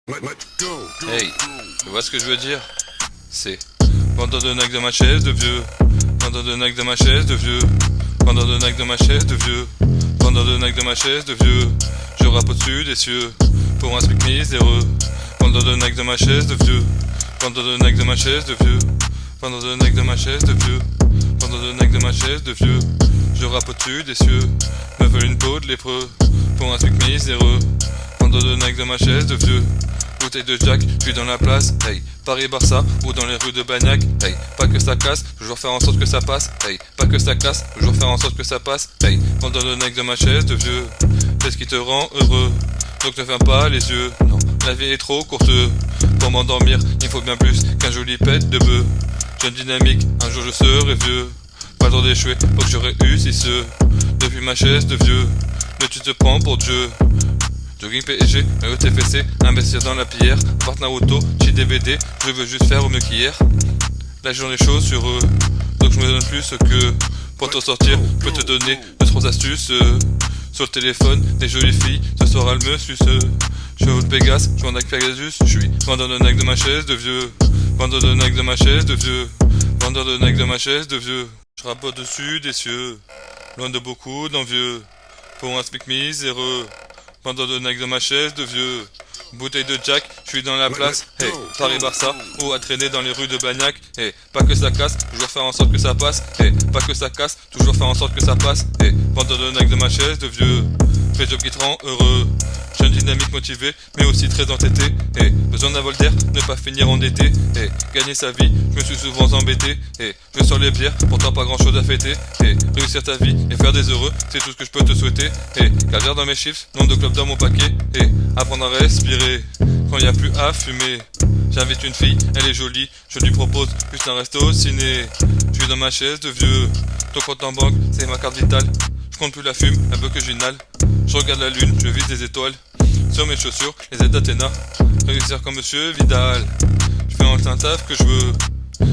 Hey, tu vois ce que je veux dire? C'est vendeur de nac de ma chaise de vieux, vendeur de nac de ma chaise de vieux, vendeur de nac de ma chaise de vieux, vendeur de nac de ma chaise de vieux. Je rappe au-dessus des cieux pour un speak miséreux. Vendeur de nac de ma chaise de vieux, vendeur de nac de ma chaise de vieux, vendeur de nac de ma chaise de vieux, vendeur de nac de ma chaise de vieux. Je rappe au-dessus des cieux, me veulent une peau de lépreux pour un speak miséreux. Vendeur de nac de ma chaise de vieux. Bouteille de Jack, je suis dans la place, hey, Paris-Barça ou dans les rues de Bagnac, hey, pas que ça casse, toujours faire en sorte que ça passe, hey, pas que ça casse, toujours faire en sorte que ça passe, hey, vendeur de nec de ma chaise de vieux, c'est ce qui te rend heureux, donc ne ferme pas les yeux, non, la vie est trop courte, pour m'endormir, il faut bien plus qu'un joli pet de bœuf, jeune dynamique, un jour je serai vieux, pas le temps d'échouer, faut que je réussisse, depuis ma chaise de vieux, mais tu te prends pour Dieu. Jogging PSG, ETFC, investir dans la pierre, partenaire auto, chez DVD, je veux juste faire au mieux qu'hier. La journée chaude sur eux, donc je me donne plus que pour t'en sortir, je peux te donner 2-3 astuces. Sur le téléphone, des jolies filles, ce soir elles me sucent. Je suis au Pégase, je suis en avec Pegasus, je suis vendeur de nac de ma chaise de vieux, vendeur de nac de ma chaise de vieux, vendeur de nac de ma chaise de vieux. Je rappe au-dessus des cieux, loin de beaucoup d'envieux, pour un speak miséreux. Vendeur de nac de ma chaise de vieux, bouteille de Jack, je suis dans la place, hey, Paris-Barça, ou à traîner dans les rues de Bagnac, hey, pas que ça casse, toujours faire en sorte que ça passe, hey, pas que ça casse, toujours faire en sorte que ça passe, hey, vendeur de nac de ma chaise de vieux, fais job qui te rend heureux, jeune dynamique motivé, mais aussi très entêté, hey, besoin d'un Voltaire, ne pas finir en été, hey, gagner sa vie, je me suis souvent embêté, hey, je sors les bières, pourtant pas grand chose à fêter, hey, réussir ta vie et faire des heureux, c'est tout ce que je peux te souhaiter, hey, carrière dans mes chiffres, nombre de clubs dans mon paquet, hey, apprendre à respirer, quand y a plus à fumer, j'invite une fille, elle est jolie, je lui propose juste un resto au ciné, je suis dans ma chaise de vieux, ton compte en banque, c'est ma carte vitale, je compte plus la fume, elle veut que j'inhale, je regarde la lune, je vise des étoiles, sur mes chaussures, les aides d'Athéna, réussir comme monsieur Vidal, je fais un taf que je veux,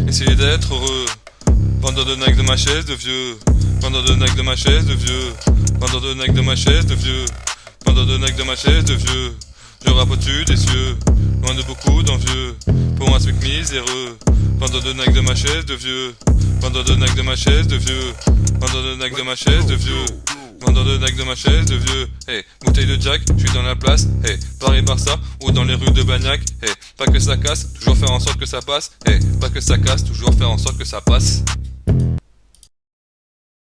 essayer d'être heureux, vendeur de nac de ma chaise de vieux, vendeur de nac de ma chaise de vieux, vendeur de nac de ma chaise de vieux, vendeur de nac de ma chaise de vieux, je rappe au-dessus des cieux, loin de beaucoup d'envieux, pour un speak miséreux, vendeur de nac de ma chaise de vieux, vendeur de nac de ma chaise de vieux, vendeur de nac de ma chaise de vieux, vendeur de nac de ma chaise de vieux, hey, bouteille de Jack, je suis dans la place, hey, Paris-Barça ou dans les rues de Bagnac, hey, pas que ça casse, toujours faire en sorte que ça passe, hey, pas que ça casse, toujours faire en sorte que ça passe.